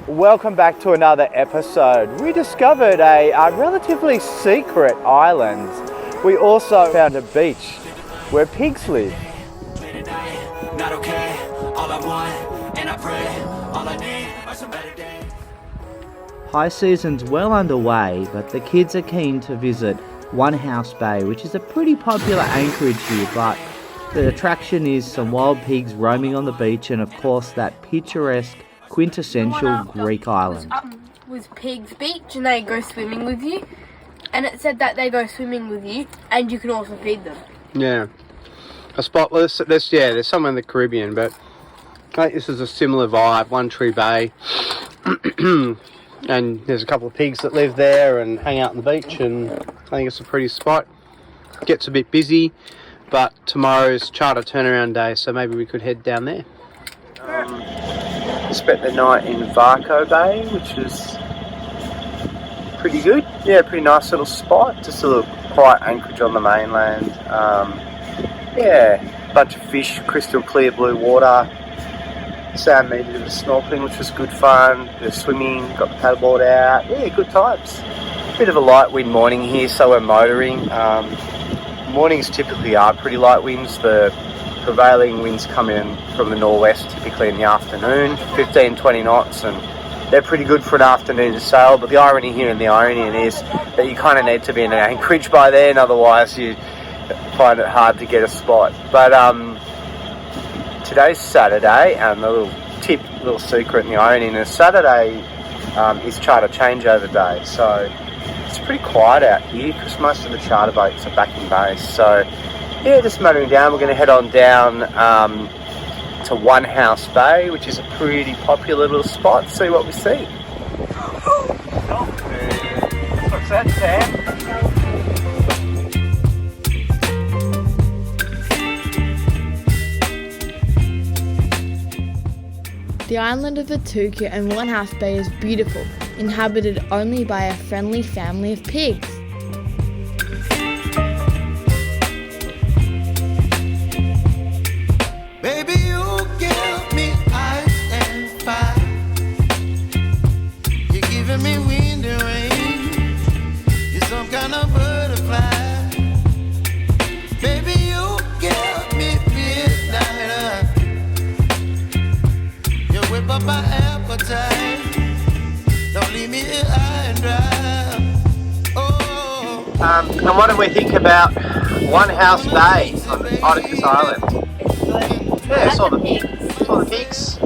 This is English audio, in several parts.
Welcome back to another episode. We discovered a relatively secret island. We also found a beach where pigs live. Not okay, all I want, and I pray, all I need are some better days. High season's well underway, but the kids are keen to visit One House Bay, which is a pretty popular anchorage here, but the attraction is some wild pigs roaming on the beach and of course that picturesque, quintessential Greek island. Was Pigs Beach, and they go swimming with you, and it said that they go swimming with you and you can also feed them. Yeah. A spot, well, there's some in the Caribbean, but I think this is a similar vibe, One Tree Bay. And there's a couple of pigs that live there and hang out on the beach, and I think it's a pretty spot. Gets a bit busy, but tomorrow's charter turnaround day, so maybe we could head down there. Spent the night in Varco Bay, which is pretty good. Yeah, pretty nice little spot. Just a little quiet anchorage on the mainland. Yeah, bunch of fish, crystal clear blue water. Sam did a bit of snorkeling, which was good fun. Bit of swimming, got the paddleboard out. Yeah, good times. Bit of a light wind morning here, so we're motoring. Mornings typically are pretty light winds. The prevailing winds come in from the northwest, typically in the afternoon, 15-20 knots, and they're pretty good for an afternoon sail. But the irony here in the Ionian is that you kind of need to be in an anchorage by then, otherwise you find it hard to get a spot. But today's Saturday, and the little secret in the Ionian is Saturday is charter changeover day, so it's pretty quiet out here because most of the charter boats are back in base. So yeah, just motoring down. We're going to head on down to One House Bay, which is a pretty popular little spot. See what we see. What's that, Sam? The island of Atuka and One House Bay is beautiful, inhabited only by a friendly family of pigs. Baby, you give me ice and fire. You're giving me wind and rain. You're some kind of butterfly. Baby, you give me midnight. You whip up my appetite. Don't leave me here high and dry. Oh. And what do we think about One House Bay on Ionian Island? Yeah, saw the pigs.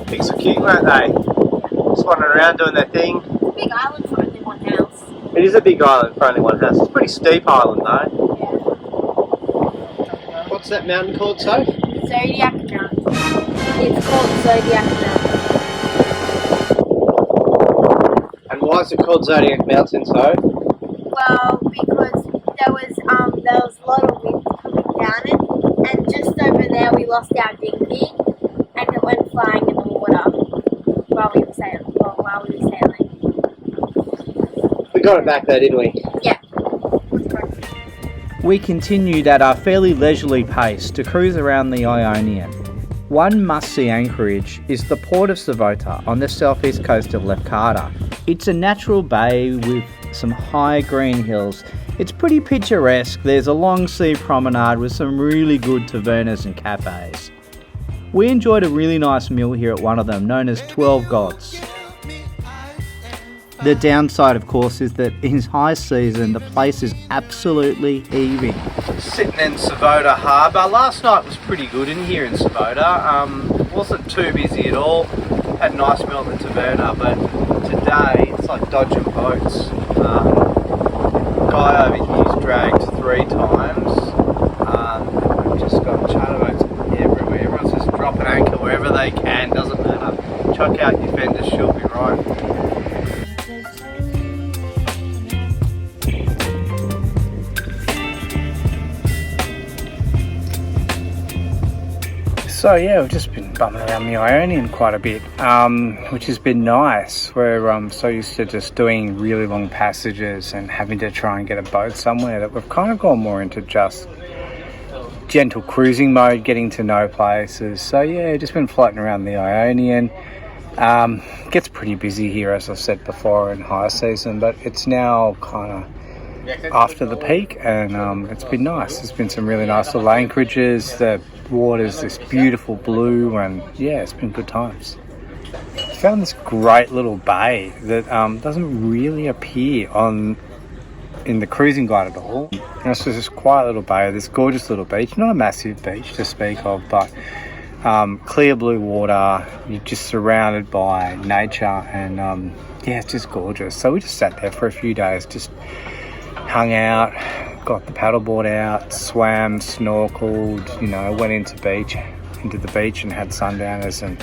Pigs are cute, weren't they? Just wandering around doing their thing. Big island for only one house. It is a big island for only one house. It's a pretty steep island though. Yeah. What's that mountain called, Soph? Zodiac Mountain. It's called Zodiac Mountain. And why is it called Zodiac Mountain, Soph? Well, because there was a lot of wind coming down it, and just over there we lost our dinghy, and it went flying in the water while we were sailing. We got it back though, didn't we? Yeah. We continued at a fairly leisurely pace to cruise around the Ionian. One must-see anchorage is the port of Savota on the southeast coast of Lefkada. It's a natural bay with some high green hills. It's pretty picturesque. There's a long sea promenade with some really good tavernas and cafes. We enjoyed a really nice meal here at one of them, known as 12 Gods. The downside, of course, is that in high season, the place is absolutely heaving. Sitting in Savota Harbour. Last night was pretty good in here in Savota. Wasn't too busy at all. Had a nice meal at the taverna, but today it's like dodging boats. Guy over here's dragged 3 times. We've just got charter boats everywhere. Everyone's just dropping anchor wherever they can, doesn't matter. Chuck out your fenders, she'll be right. So yeah, we've just been bumming around the Ionian quite a bit, which has been nice. We're so used to just doing really long passages and having to try and get a boat somewhere that we've kind of gone more into just gentle cruising mode, getting to know places. So yeah, just been floating around the Ionian. Gets pretty busy here, as I said before, in high season, but it's now kind of after the peak, and it's been nice. There's been some really nice little anchorages. The water's this beautiful blue, and yeah, it's been good times. Found this great little bay that doesn't really appear in the cruising guide at all. It's just this quiet little bay, this gorgeous little beach. Not a massive beach to speak of, but clear blue water. You're just surrounded by nature, and yeah, it's just gorgeous. So we just sat there for a few days, just hung out, got the paddleboard out, swam, snorkeled, you know, went into the beach and had sundowners and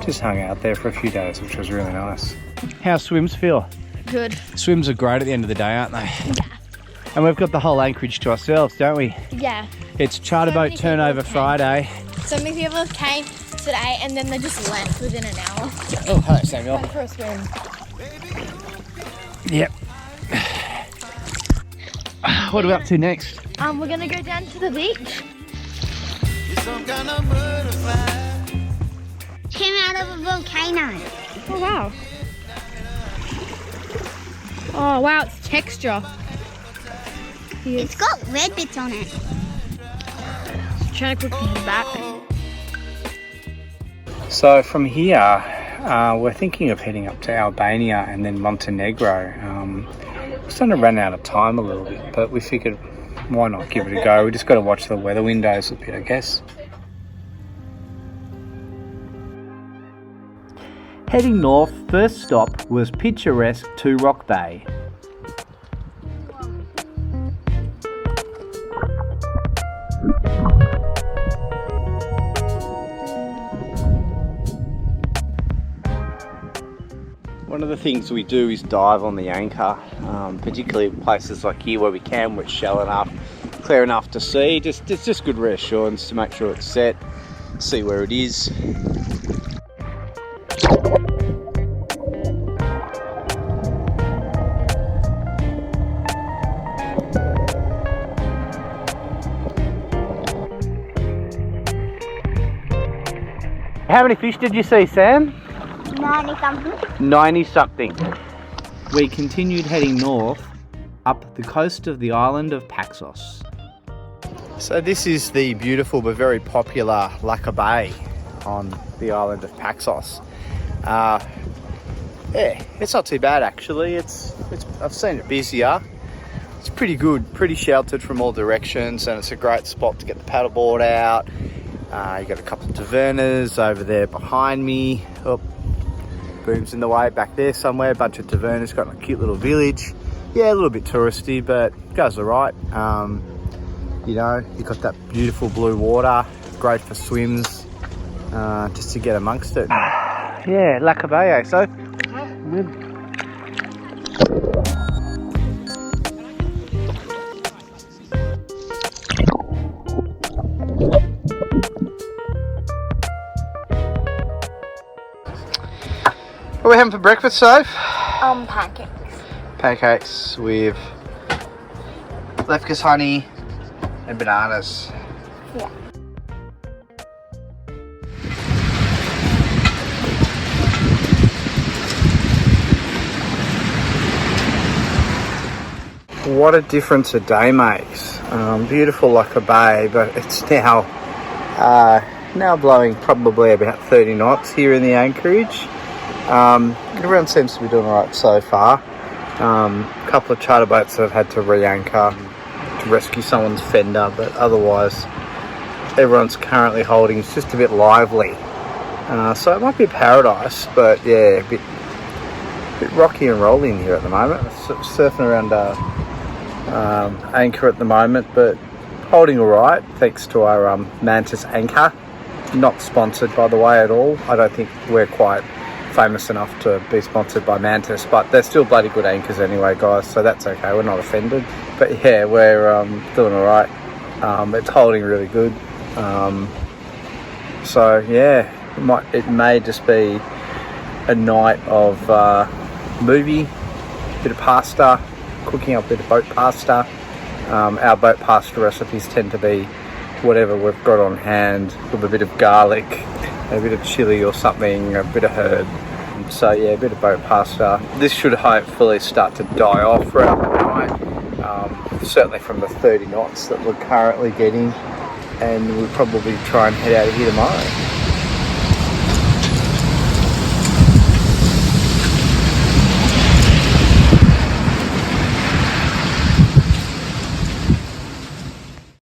just hung out there for a few days, which was really nice. How swims feel? Good. Swims are great at the end of the day, aren't they? Yeah. And we've got the whole anchorage to ourselves, don't we? Yeah. It's charter boat turnover Friday. So many people came today and then they just left within an hour. Oh, hello Samuel. Went for a swim. Yep. What are we up to next? We're gonna go down to the beach. You're some kind of butterfly. Came out of a volcano. Oh wow. Oh wow, it's texture. It's got red bits on it. Trying to quickly head back. So from here, we're thinking of heading up to Albania and then Montenegro. We're starting to run out of time a little bit, but we figured why not give it a go. We just got to watch the weather windows a bit, I guess. Heading north, first stop was picturesque Two Rock Bay. One of the things we do is dive on the anchor, particularly places like here where we can, where it's shallow enough, clear enough to see. It's just good reassurance to make sure it's set, see where it is. How many fish did you see, Sam? 90 something. 90 something. We continued heading north up the coast of the island of Paxos. So this is the beautiful but very popular Laka Bay on the island of Paxos. Yeah, it's not too bad actually. I've seen it busier. It's pretty good, pretty sheltered from all directions, and it's a great spot to get the paddleboard out. You got a couple of tavernas over there behind me. Oh, Boom's in the way back there somewhere. A bunch of tavernas, got a cute little village. Yeah, a little bit touristy, but goes alright. You know, you've got that beautiful blue water, great for swims, just to get amongst it. Yeah, Laka Bay, so. What are we having for breakfast, Soph? Pancakes. Pancakes with lefkas honey and bananas. Yeah. What a difference a day makes. Beautiful like a bay, but it's now blowing probably about 30 knots here in the anchorage. Everyone seems to be doing alright so far. A couple of charter boats that have had to re-anchor to rescue someone's fender, but otherwise everyone's currently holding. It's just a bit lively. So it might be paradise, but yeah, a bit rocky and rolly in here at the moment. Surfing around anchor at the moment, but holding alright thanks to our Mantis anchor. Not sponsored by the way at all. I don't think we're quite famous enough to be sponsored by Mantis, but they're still bloody good anchors anyway, guys, so that's okay, we're not offended. But yeah, we're doing alright. It's holding really good. So yeah, it may just be a night of movie, bit of pasta, cooking up a bit of boat pasta. Our boat pasta recipes tend to be whatever we've got on hand, with a bit of garlic, a bit of chilli or something, a bit of herb, So yeah, a bit of boat pasta. This should hopefully start to die off throughout the night, certainly from the 30 knots that we're currently getting, and we'll probably try and head out of here tomorrow.